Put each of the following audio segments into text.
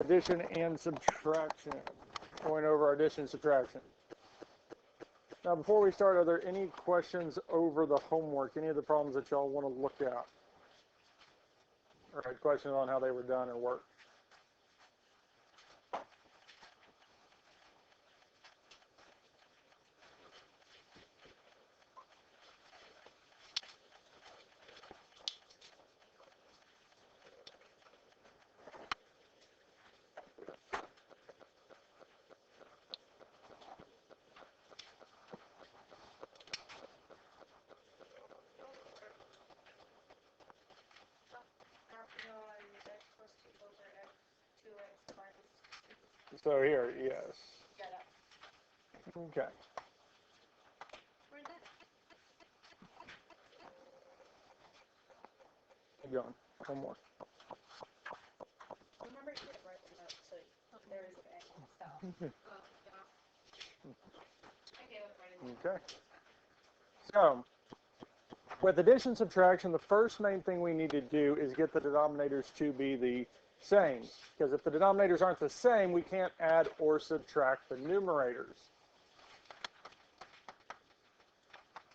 Addition and subtraction. Going over our addition and subtraction. Now, before we start, are there any questions over the homework? Any of the problems that y'all want to look at? Or had questions on how they were done or worked? So here, yes. Okay. Keep going. One more. Remember to write the note so there is an stop. Okay. So, with addition and subtraction, the first main thing we need to do is get the denominators to be the same. Because if the denominators aren't the same, we can't add or subtract the numerators.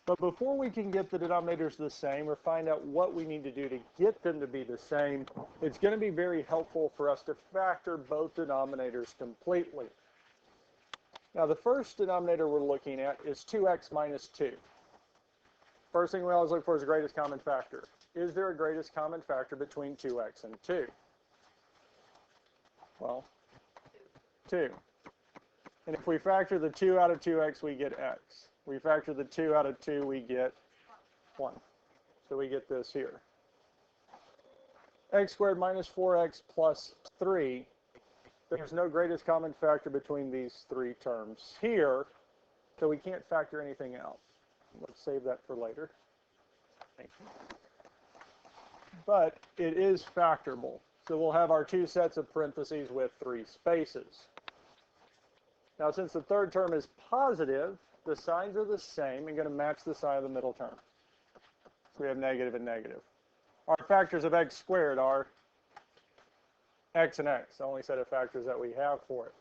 But before we can get the denominators the same or find out what we need to do to get them to be the same, it's going to be very helpful for us to factor both denominators completely. Now, the first denominator we're looking at is 2x minus 2. First thing we always look for is the greatest common factor. Is there a greatest common factor between 2x and 2? Well, 2. And if we factor the 2 out of 2x, we get x. We factor the 2 out of 2, we get 1. So we get this here. X squared minus 4x plus 3. There's no greatest common factor between these three terms here, so we can't factor anything out. Let's save that for later. But it is factorable. So we'll have our two sets of parentheses with 3 spaces. Now, since the third term is positive, the signs are the same and going to match the sign of the middle term. So we have negative and negative. Our factors of x squared are x and x, the only set of factors that we have for it.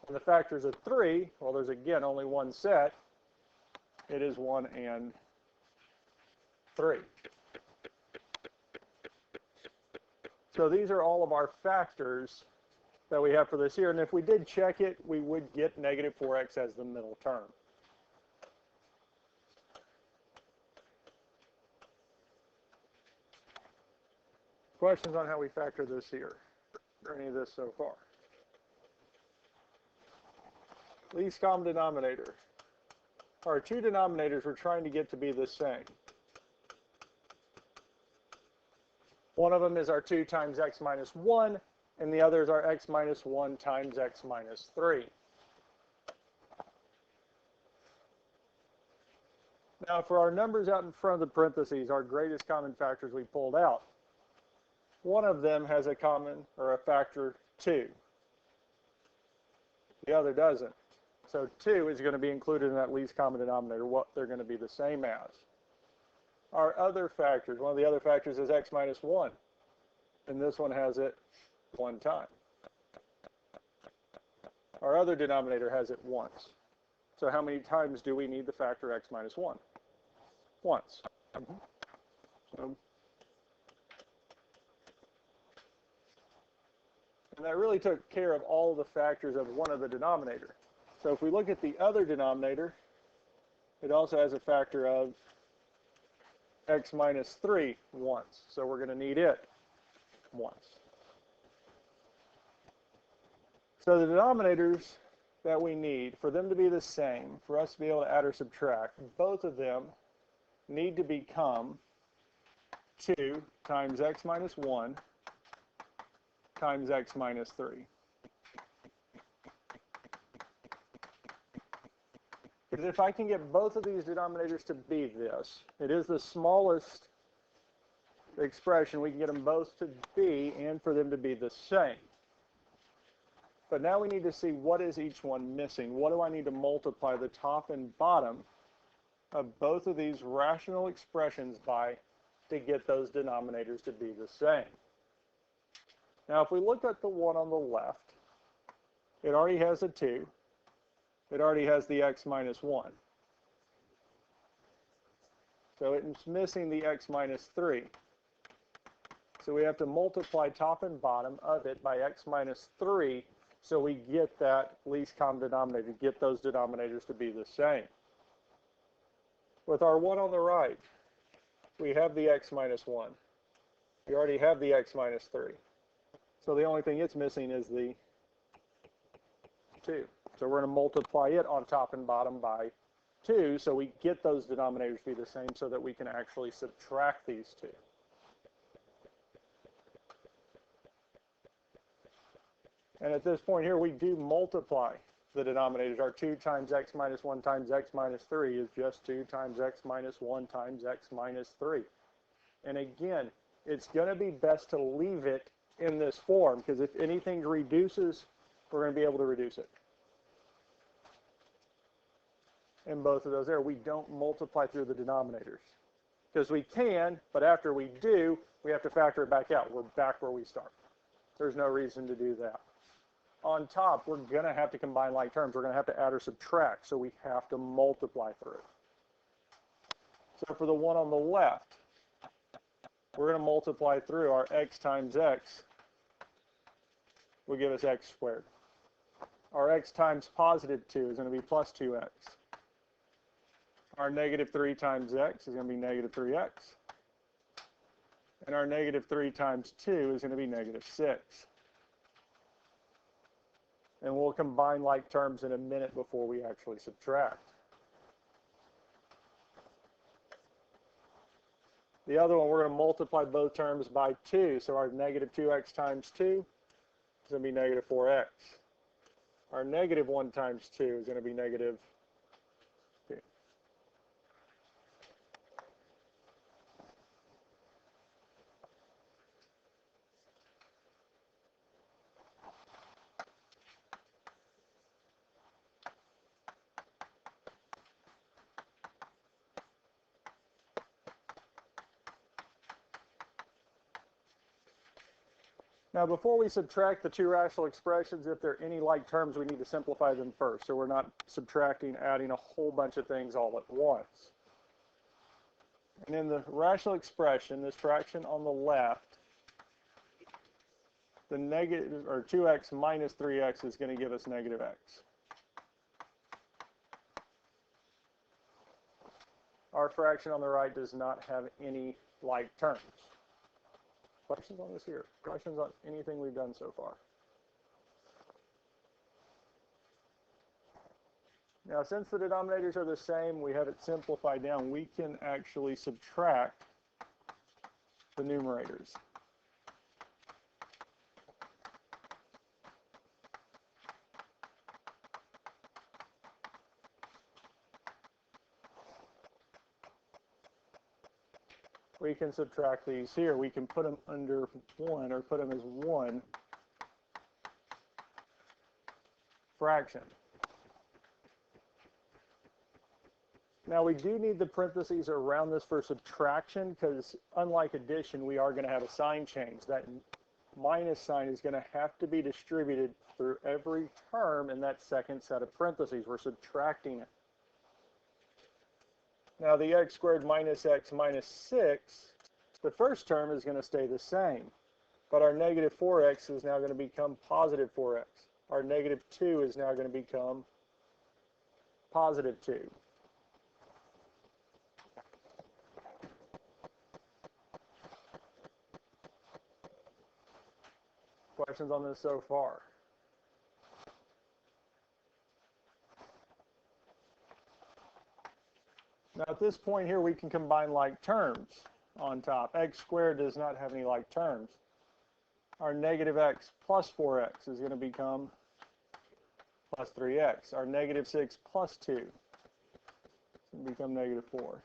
And the factors of 3, well, there's again only one set. It is 1 and 3. So these are all of our factors that we have for this here. And if we did check it, we would get negative 4x as the middle term. Questions on how we factor this here, or any of this so far? Least common denominator. Our two denominators we're trying to get to be the same. One of them is our 2 times x minus 1, and the other is our x minus 1 times x minus 3. Now, for our numbers out in front of the parentheses, our greatest common factors we pulled out, one of them has a common, or a factor 2. The other doesn't. So 2 is going to be included in that least common denominator, what they're going to be the same as. Our other factors, one of the other factors is x minus 1. And this one has it 1 time. Our other denominator has it once. So how many times do we need the factor x minus 1? Once. So, and that really took care of all the factors of one of the denominator. So if we look at the other denominator, it also has a factor of x minus 3 once. So we're going to need it once. So the denominators that we need, for them to be the same, for us to be able to add or subtract, both of them need to become 2 times x minus 1 times x minus 3. Because if I can get both of these denominators to be this, it is the smallest expression. We can get them both to be and for them to be the same. But now we need to see what is each one missing. What do I need to multiply the top and bottom of both of these rational expressions by to get those denominators to be the same? Now, if we look at the one on the left, it already has a 2. It already has the x minus 1. So it's missing the x minus 3. So we have to multiply top and bottom of it by x minus 3 so we get that least common denominator, get those denominators to be the same. With our one on the right, we have the x minus 1. We already have the x minus 3. So the only thing it's missing is the 2. So we're going to multiply it on top and bottom by 2 so we get those denominators to be the same so that we can actually subtract these two. And at this point here, we do multiply the denominators. Our 2 times x minus 1 times x minus 3 is just 2 times x minus 1 times x minus 3. And again, it's going to be best to leave it in this form, because if anything reduces, we're going to be able to reduce it. In both of those there, we don't multiply through the denominators. Because we can, but after we do, we have to factor it back out. We're back where we start. There's no reason to do that. On top, we're going to have to combine like terms. We're going to have to add or subtract, so we have to multiply through. So for the one on the left, we're going to multiply through. Our x times x will give us x squared. Our x times positive 2 is going to be plus 2x. Our negative 3 times x is going to be negative 3x. And our negative 3 times 2 is going to be negative 6. And we'll combine like terms in a minute before we actually subtract. The other one, we're going to multiply both terms by 2. So our negative 2x times 2 is going to be negative 4x. Our negative 1 times 2 is going to be negative 2. Now, before we subtract the two rational expressions, if there are any like terms, we need to simplify them first. So we're not subtracting, adding a whole bunch of things all at once. And in the rational expression, this fraction on the left, the negative, or 2x minus 3x is going to give us negative x. Our fraction on the right does not have any like terms. Questions on this here? Questions on anything we've done so far? Now, since the denominators are the same, we have it simplified down. We can actually subtract the numerators. We can subtract these here. We can put them under 1 or put them as 1 fraction. Now, we do need the parentheses around this for subtraction because, unlike addition, we are going to have a sign change. That minus sign is going to have to be distributed through every term in that second set of parentheses. We're subtracting it. Now, the x squared minus x minus 6, the first term is going to stay the same. But our negative 4x is now going to become positive 4x. Our negative 2 is now going to become positive 2. Questions on this so far? Now, at this point here, we can combine like terms on top. X squared does not have any like terms. Our negative x plus 4x is going to become plus 3x. Our negative 6 plus 2 is going to become negative 4.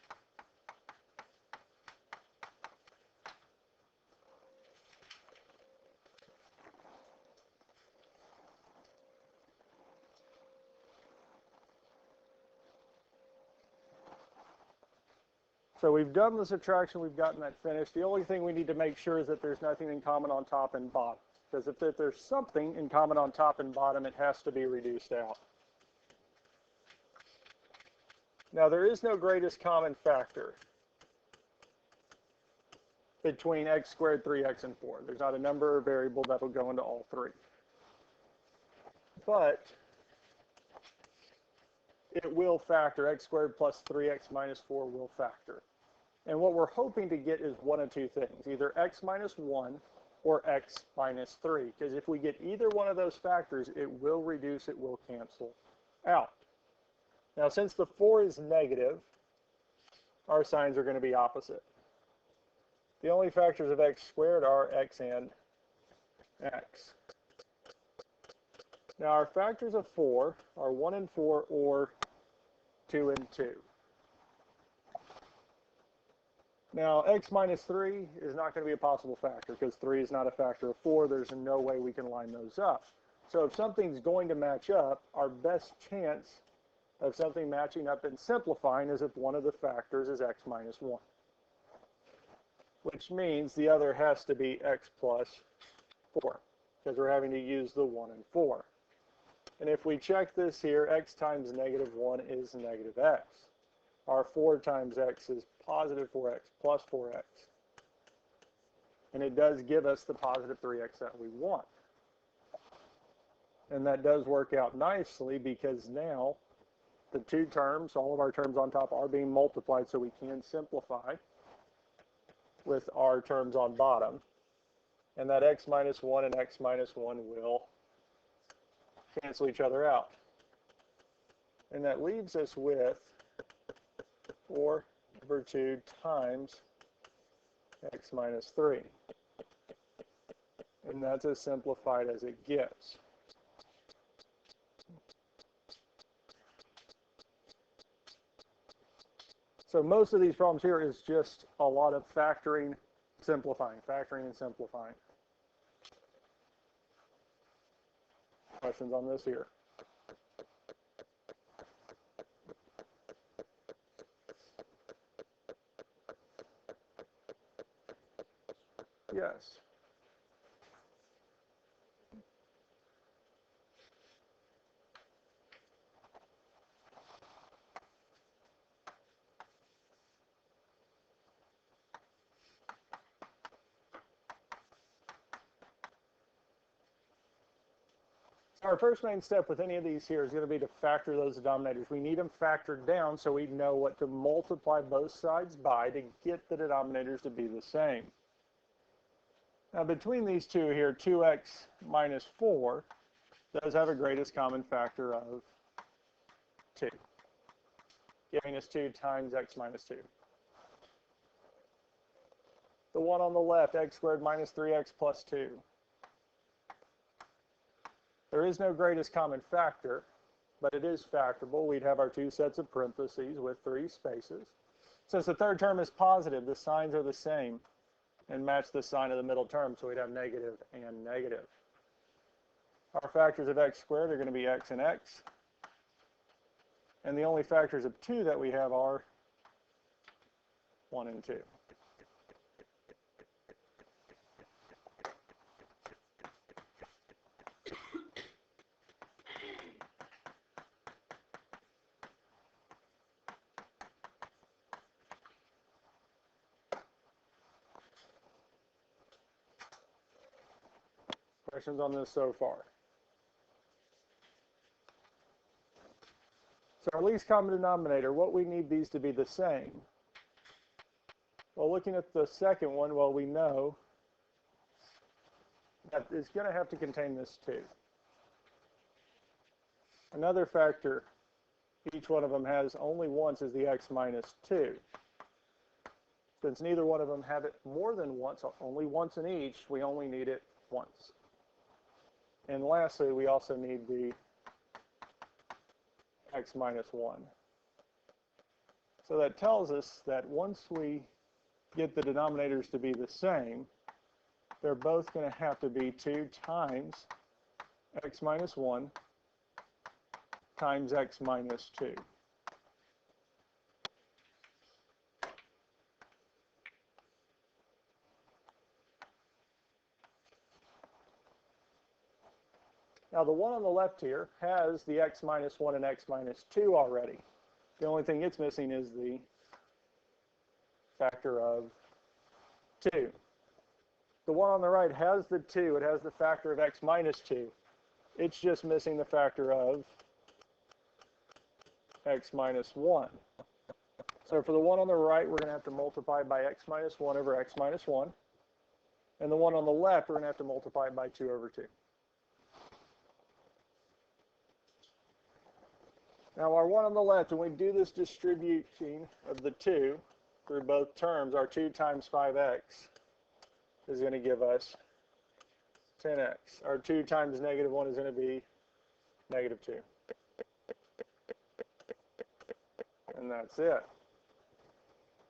So we've done the subtraction, we've gotten that finished. The only thing we need to make sure is that there's nothing in common on top and bottom. because if there's something in common on top and bottom, it has to be reduced out. Now, there is no greatest common factor between x squared, 3x, and 4. There's not a number or variable that will go into all three. But it will factor. X squared plus 3x minus 4 will factor. And what we're hoping to get is one of two things, either x minus 1 or x minus 3. Because if we get either one of those factors, it will reduce, it will cancel out. Now, since the 4 is negative, our signs are going to be opposite. The only factors of x squared are x and x. Now, our factors of 4 are 1 and 4 or 2 and 2. Now, x minus 3 is not going to be a possible factor because 3 is not a factor of 4. There's no way we can line those up. So if something's going to match up, our best chance of something matching up and simplifying is if one of the factors is x minus 1. Which means the other has to be x plus 4 because we're having to use the 1 and 4. And if we check this here, x times negative 1 is negative x. Our 4 times x is positive 4x plus 4x. And it does give us the positive 3x that we want. And that does work out nicely because now the two terms, all of our terms on top, are being multiplied, so we can simplify with our terms on bottom. And that x minus 1 and x minus 1 will cancel each other out. And that leaves us with 4 over 2 times x minus 3. And that's as simplified as it gets. So most of these problems here is just a lot of factoring, simplifying, factoring and simplifying. Questions on this here? Yes. Our first main step with any of these here is going to be to factor those denominators. We need them factored down so we know what to multiply both sides by to get the denominators to be the same. Now between these two here, 2x minus 4 does have a greatest common factor of 2, giving us 2 times x minus 2. The one on the left, x squared minus 3x plus 2. There is no greatest common factor, but it is factorable. We'd have our two sets of parentheses with 3 spaces. Since the third term is positive, the signs are the same and match the sign of the middle term, so we'd have negative and negative. Our factors of x squared are going to be x and x. And the only factors of 2 that we have are 1 and 2. Questions on this so far? So our least common denominator, what we need these to be the same. Well, looking at the second one, well, we know that it's going to have to contain this 2. Another factor each one of them has only once is the x minus 2. Since neither one of them have it more than once, only once in each, we only need it once. And lastly, we also need the x minus 1. So that tells us that once we get the denominators to be the same, they're both going to have to be 2 times x minus 1 times x minus 2. Now the one on the left here has the x minus 1 and x minus 2 already. The only thing it's missing is the factor of 2. The one on the right has the 2. It has the factor of x minus 2. It's just missing the factor of x minus 1. So for the one on the right, we're going to have to multiply by x minus 1 over x minus 1. And the one on the left, we're going to have to multiply by 2 over 2. Now our one on the left, when we do this distributing of the 2 through both terms, our 2 times 5x is going to give us 10x. Our 2 times negative 1 is going to be negative 2. And that's it.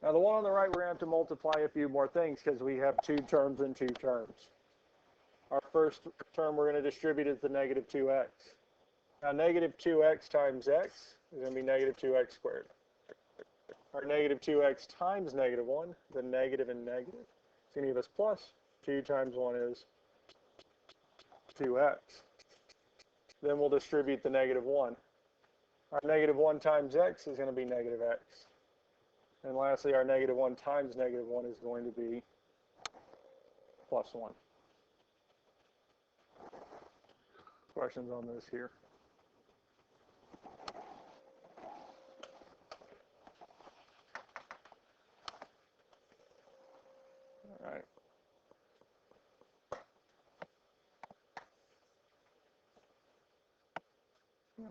Now the one on the right, we're going to have to multiply a few more things because we have 2 terms and 2 terms. Our first term we're going to distribute is the negative 2x. Now negative 2x times x is going to be negative 2x squared. Our negative 2x times negative 1, the negative and negative, is going to give us plus. 2 times 1 is 2x. Then we'll distribute the negative 1. Our negative 1 times x is going to be negative x. And lastly, our negative 1 times negative 1 is going to be plus 1. Questions on this here? All right. Yeah.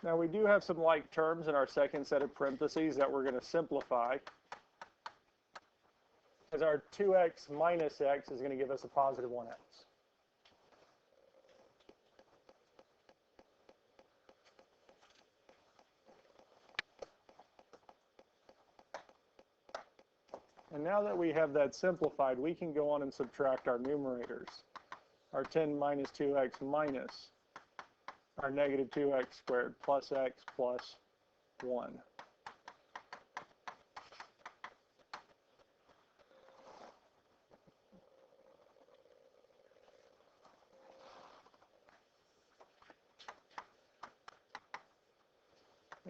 Now we do have some like terms in our second set of parentheses that we're going to simplify. Because our 2x minus x is going to give us a positive 1x. And now that we have that simplified, we can go on and subtract our numerators. Our 10 minus 2x minus our negative 2x squared plus x plus 1.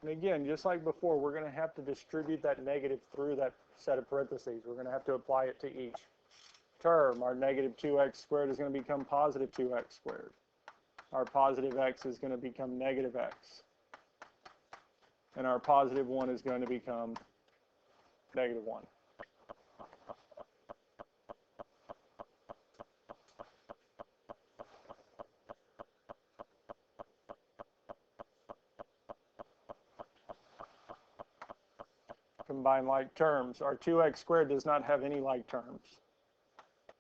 And again, just like before, we're going to have to distribute that negative through that set of parentheses. We're going to have to apply it to each term. Our negative 2x squared is going to become positive 2x squared. Our positive x is going to become negative x. And our positive 1 is going to become negative 1. Combine like terms. Our 2x squared does not have any like terms.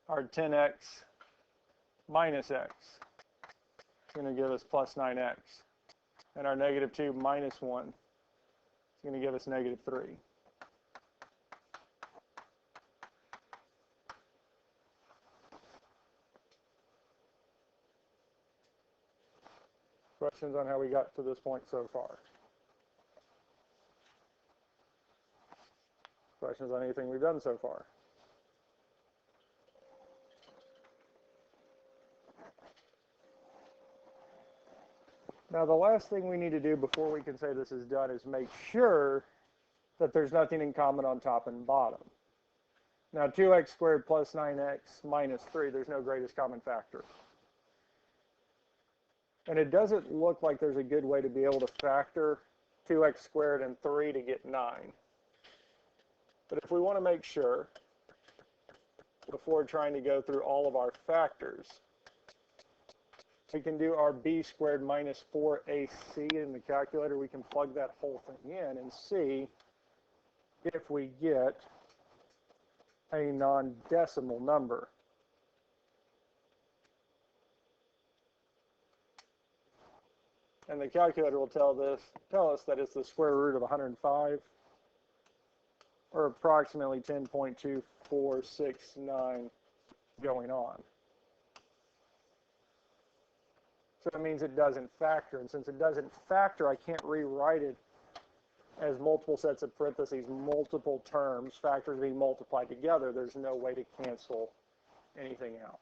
Our 10x minus x is going to give us plus 9x. And our negative 2 minus 1 is going to give us negative 3. Questions on how we got to this point so far? Questions on anything we've done so far? Now the last thing we need to do before we can say this is done is make sure that there's nothing in common on top and bottom. Now 2x squared plus 9x minus 3, there's no greatest common factor. And it doesn't look like there's a good way to be able to factor 2x squared and 3 to get 9. But if we want to make sure, before trying to go through all of our factors, we can do our b squared minus 4ac in the calculator. We can plug that whole thing in and see if we get a non-decimal number. And the calculator will tell us that it's the square root of 105, or approximately 10.2469 going on. So it means it doesn't factor. And since it doesn't factor, I can't rewrite it as multiple sets of parentheses, multiple terms, factors being multiplied together. There's no way to cancel anything out.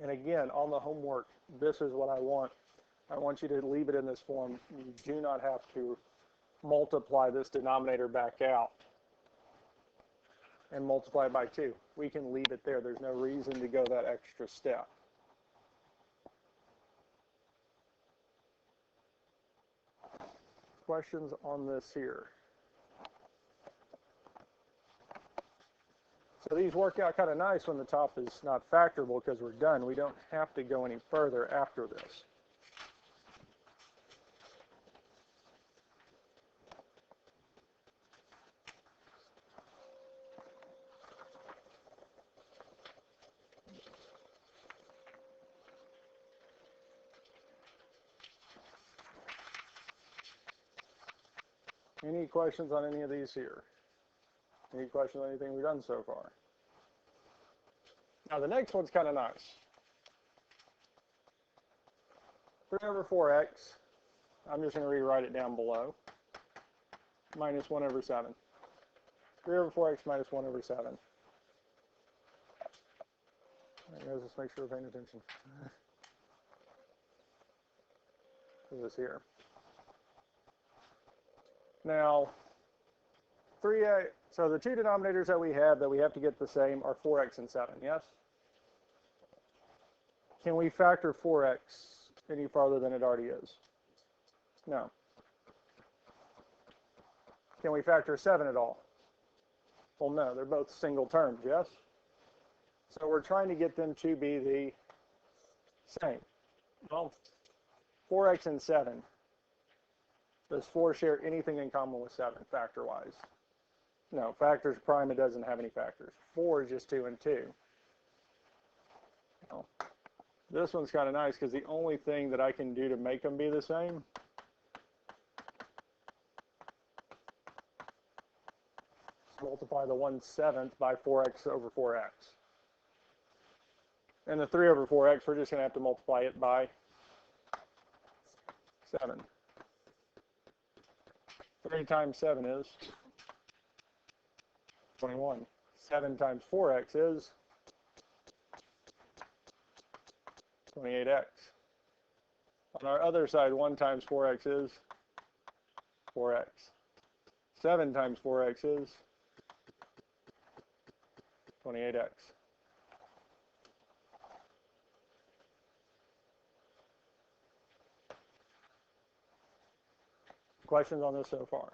And again, on the homework, this is what I want. I want you to leave it in this form. You do not have to multiply this denominator back out and multiply by 2. We can leave it there. There's no reason to go that extra step. Questions on this here? So these work out kind of nice when the top is not factorable because we're done. We don't have to go any further after this. Any questions on any of these here? Any questions on anything we've done so far? Now the next one's kind of nice. 3 over 4x, I'm just going to rewrite it down below, minus 1 over 7. 3 over 4x minus 1 over 7. All right, guys, let's make sure we're paying attention to this here. Now, 3x, so the two denominators that we have to get the same are 4x and 7, yes? Can we factor 4x any farther than it already is? No. Can we factor 7 at all? Well, no, they're both single terms, yes? So we're trying to get them to be the same. Well, 4x and 7. Does 4 share anything in common with 7, factor-wise? No, factors prime, it doesn't have any factors. 4 is just 2 and 2. Well, this one's kind of nice because the only thing that I can do to make them be the same is multiply the 1/7 by 4x over 4x. And the 3 over 4x, we're just going to have to multiply it by 7. 3 times 7 is 21. 7 times 4x is 28x. On our other side, 1 times 4x is 4x. 7 times 4x is 28x. Questions on this so far?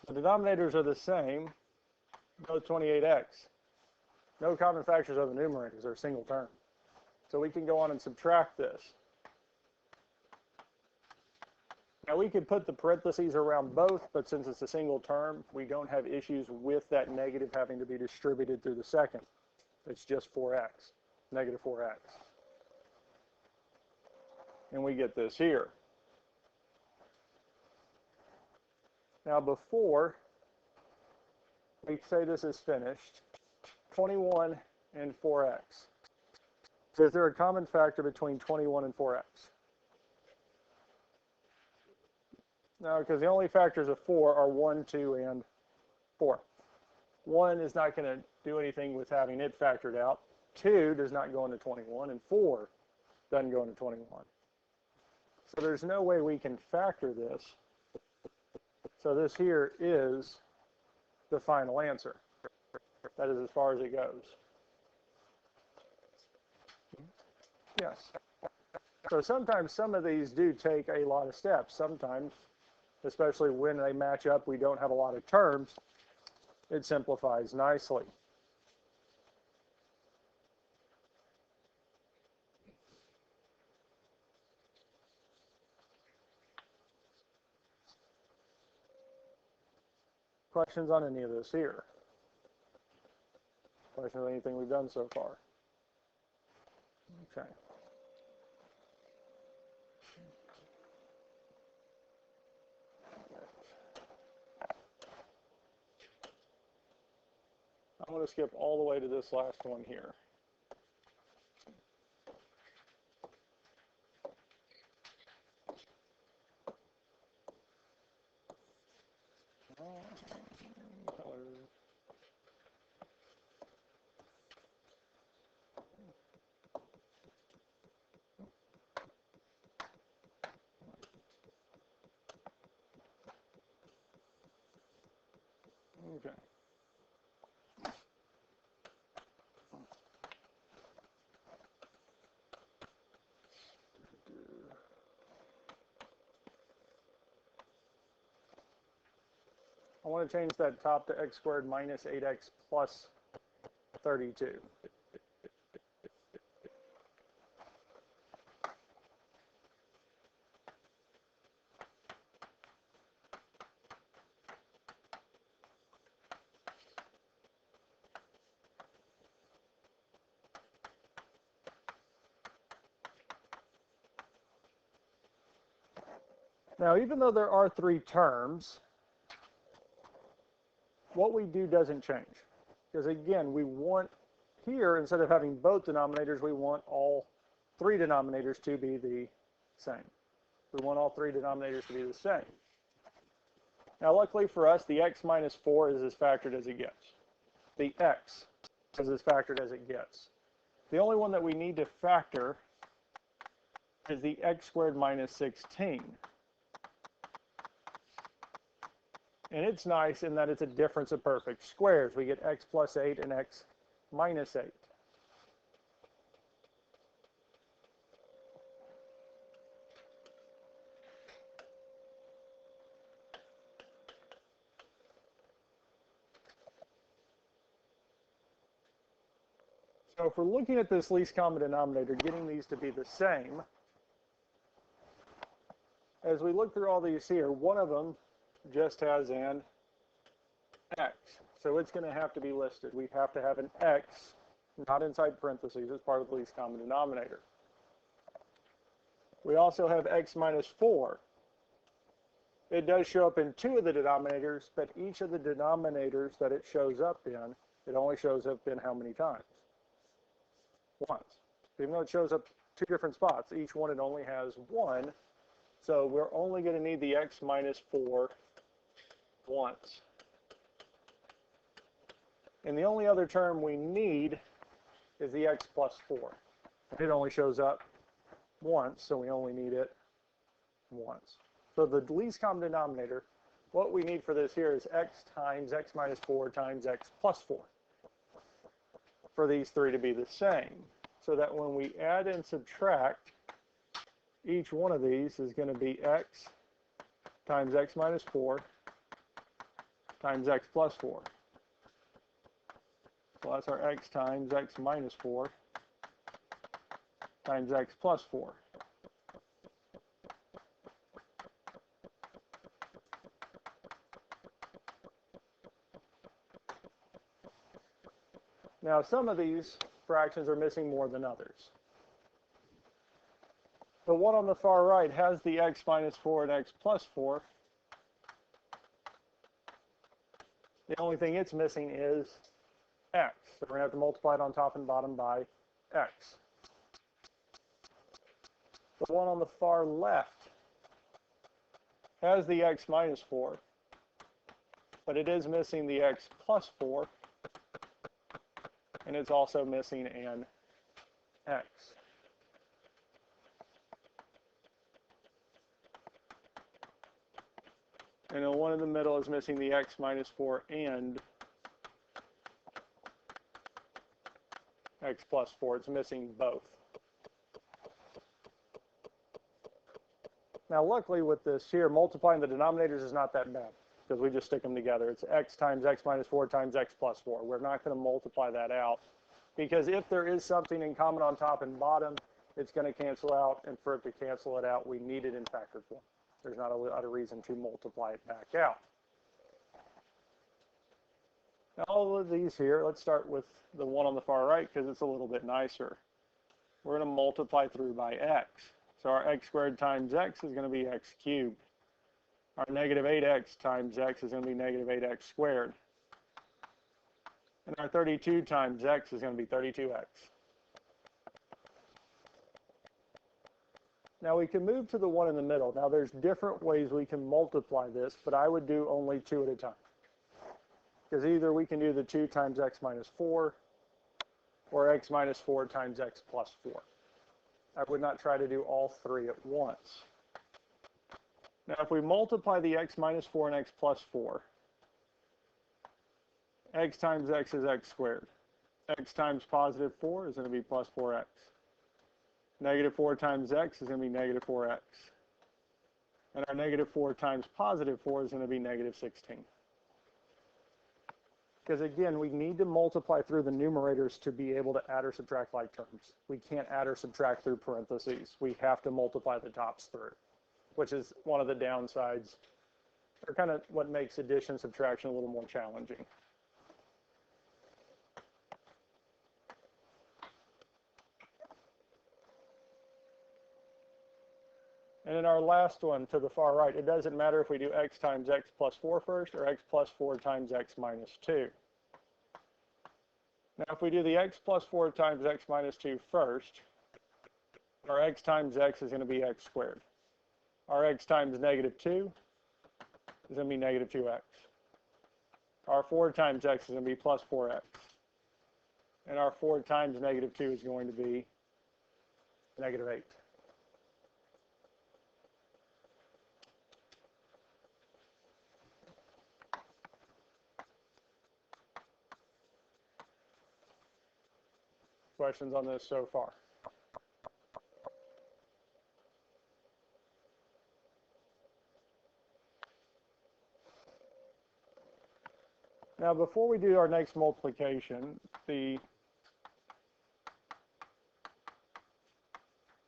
The denominators are the same, both 28x. No common factors of the numerators, they're a single term. So we can go on and subtract this. Now we could put the parentheses around both, but since it's a single term, we don't have issues with that negative having to be distributed through the second. It's just 4x, negative 4x. And we get this here. Now before we say this is finished, 21 and 4x. Is there a common factor between 21 and 4x? No, because the only factors of 4 are 1, 2, and 4. 1 is not going to do anything with having it factored out. 2 does not go into 21, and 4 doesn't go into 21. So there's no way we can factor this. So this here is the final answer. That is as far as it goes. Yes. So sometimes some of these do take a lot of steps. Sometimes, especially when they match up, we don't have a lot of terms, it simplifies nicely. Questions on any of this here? Questions on anything we've done so far? Okay. I'm going to skip all the way to this last one here. Okay. I want to change that top to x squared minus 8x plus 32. Now, even though there are three terms, what we do doesn't change. Because again, we want here, instead of having both denominators, we want all three denominators to be the same. We want all three denominators to be the same. Now, luckily for us, the x minus 4 is as factored as it gets. The x is as factored as it gets. The only one that we need to factor is the x squared minus 16. And it's nice in that it's a difference of perfect squares. We get x plus 8 and x minus 8. So if we're looking at this least common denominator, getting these to be the same, as we look through all these here, one of them just has an x. So it's going to have to be listed. We have to have an x, not inside parentheses, as part of the least common denominator. We also have x minus 4. It does show up in two of the denominators, but each of the denominators that it shows up in, it only shows up in how many times? Once. Even though it shows up two different spots, each one it only has one. So we're only going to need the x minus 4 once. And the only other term we need is the x plus 4. It only shows up once, so we only need it once. So the least common denominator, what we need for this here is x times x minus 4 times x plus 4. For these three to be the same. So that when we add and subtract, each one of these is going to be x times x minus 4 times x plus 4. So that's our x times x minus 4 times x plus 4. Now, some of these fractions are missing more than others. The one on the far right has the x minus 4 and x plus 4. The only thing it's missing is x. So we're going to have to multiply it on top and bottom by x. The one on the far left has the x minus 4, but it is missing the x plus 4, and it's also missing an x. And the one in the middle is missing the x minus 4 and x plus 4. It's missing both. Now, luckily with this here, multiplying the denominators is not that bad because we just stick them together. It's x times x minus 4 times x plus 4. We're not going to multiply that out because if there is something in common on top and bottom, it's going to cancel out, and for it to cancel it out, we need it in factored form. There's not a lot of reason to multiply it back out. Now, all of these here, let's start with the one on the far right because it's a little bit nicer. We're going to multiply through by x. So our x squared times x is going to be x cubed. Our negative 8x times x is going to be negative 8x squared. And our 32 times x is going to be 32x. Now we can move to the one in the middle. Now there's different ways we can multiply this, but I would do only 2 at a time. Because either we can do the 2 times x minus 4, or x minus 4 times x plus 4. I would not try to do all 3 at once. Now if we multiply the x minus 4 and x plus 4, x times x is x squared. X times positive 4 is going to be plus 4x. Negative 4 times x is going to be negative 4x. And our negative 4 times positive 4 is going to be negative 16. Because again, we need to multiply through the numerators to be able to add or subtract like terms. We can't add or subtract through parentheses. We have to multiply the tops through, which is one of the downsides, or kind of what makes addition and subtraction a little more challenging. And in our last one to the far right, it doesn't matter if we do x times x plus 4 first or x plus 4 times x minus 2. Now if we do the x plus 4 times x minus 2 first, our x times x is going to be x squared. Our x times negative 2 is going to be negative 2x. Our 4 times x is going to be plus 4x. And our 4 times negative 2 is going to be negative 8. Questions on this so far? Now, before we do our next multiplication, the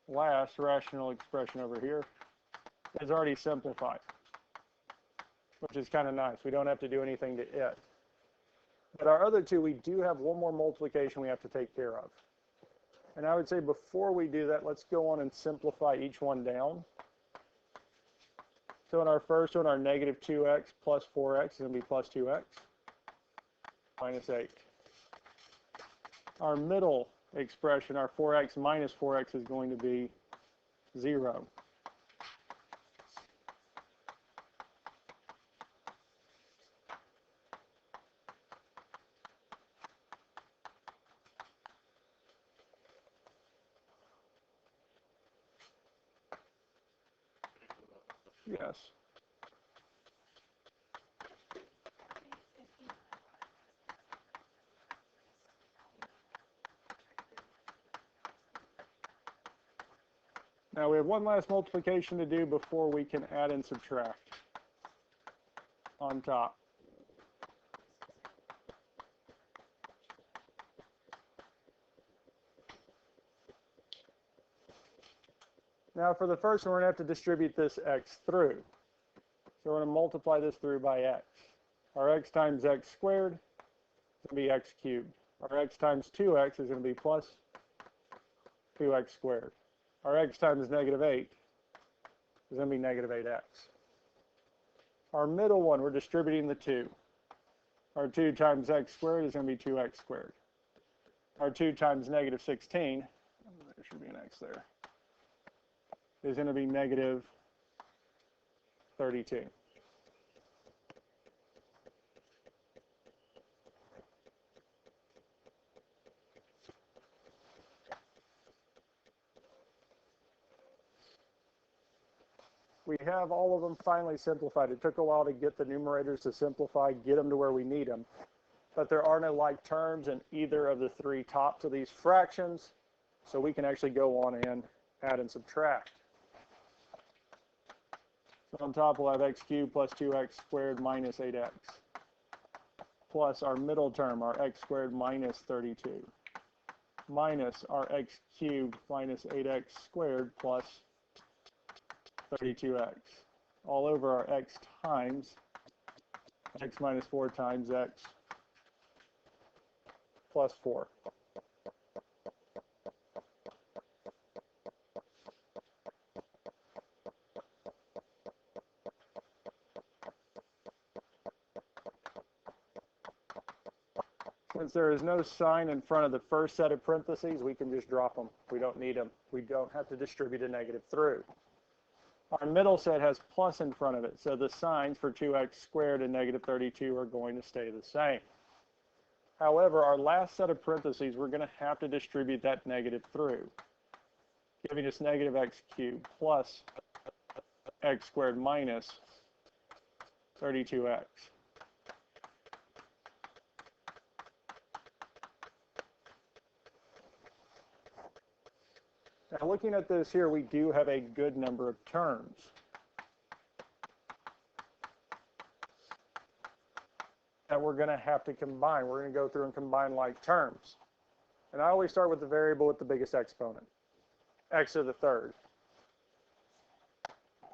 last rational expression over here is already simplified, which is kind of nice. We don't have to do anything to it. But our other two, we do have one more multiplication we have to take care of. And I would say before we do that, let's go on and simplify each one down. So in our first one, our negative 2x plus 4x is going to be plus 2x minus 8. Our middle expression, our 4x minus 4x, is going to be 0. Yes. Now we have one last multiplication to do before we can add and subtract on top. Now for the first one, we're going to have to distribute this x through. So we're going to multiply this through by x. Our x times x squared is going to be x cubed. Our x times 2x is going to be plus 2x squared. Our x times negative 8 is going to be negative 8x. Our middle one, we're distributing the 2. Our 2 times x squared is going to be 2x squared. Our 2 times negative 16, there should be an x there, is going to be negative 32. We have all of them finally simplified. It took a while to get the numerators to simplify, get them to where we need them. But there are no like terms in either of the 3 tops of these fractions, so we can actually go on and add and subtract. So on top we'll have x cubed plus 2x squared minus 8x, plus our middle term, our x squared minus 32, minus our x cubed minus 8x squared plus 32x, all over our x times x minus 4 times x plus 4. Since there is no sign in front of the first set of parentheses, we can just drop them. We don't need them. We don't have to distribute a negative through. Our middle set has plus in front of it, so the signs for 2x squared and negative 32 are going to stay the same. However, our last set of parentheses, we're going to have to distribute that negative through, giving us negative x cubed plus x squared minus 32x. Now, looking at this here, we do have a good number of terms. That we're going to have to combine. We're going to go through and combine like terms. And I always start with the variable with the biggest exponent, x to the third.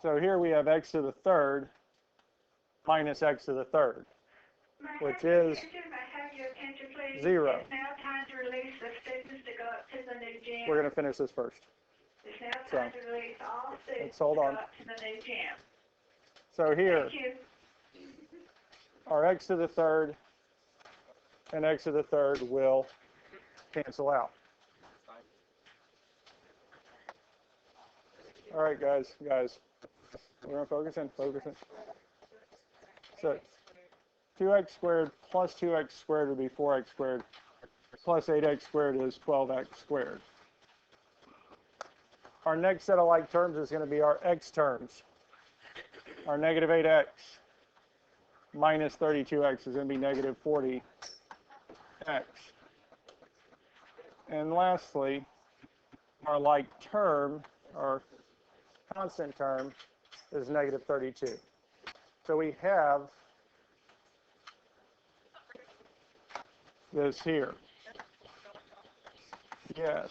So here we have x to the third minus x to the third, which is 0. It's now time to release the students to go up to the new gym. We're going to finish this first. It's now time to release all students Let's hold to on. go up to the new gym. So here, Thank you. our x to the third and x to the third will cancel out. All right, guys, we're going to focus in. So 2x squared plus 2x squared would be 4x squared, plus 8x squared is 12x squared. Our next set of like terms is going to be our x terms. Our negative 8x minus 32x is going to be negative 40x. And lastly, our like term, our constant term, is negative 32. So we have this here. Yes.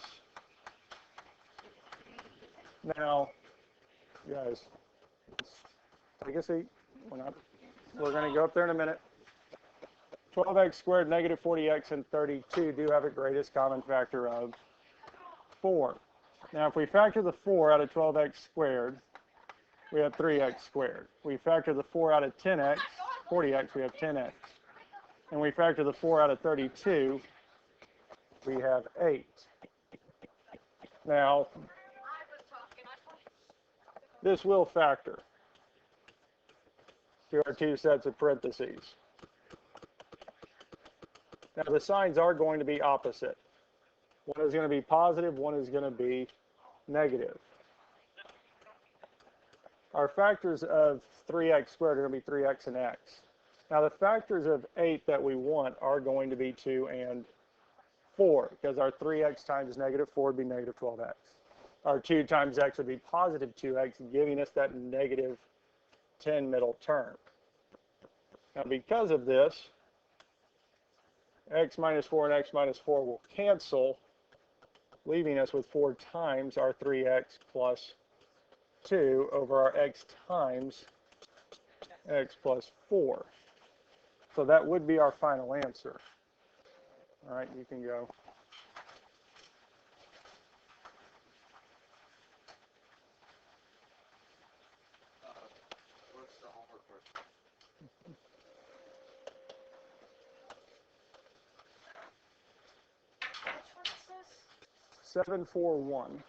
Now, guys, take a seat. We're going to go up there in a minute. 12x squared, negative 40x, and 32 do have a greatest common factor of 4. Now, if we factor the 4 out of 12x squared, we have 3x squared. We factor the 4 out of 10x, 40x, we have 10x. And we factor the 4 out of 32, we have 8. Now, this will factor to our two sets of parentheses. Now, the signs are going to be opposite. One is going to be positive, one is going to be negative. Our factors of 3x squared are going to be 3x and x. Now, the factors of 8 that we want are going to be 2 and 4, because our 3x times negative 4 would be negative 12x. Our 2 times x would be positive 2x, giving us that negative 10 middle term. Now, because of this, x minus 4 and x minus 4 will cancel, leaving us with 4 times our 3x plus 2 over our x times x plus 4. So that would be our final answer. All right, you can go. What's the homework question? 741.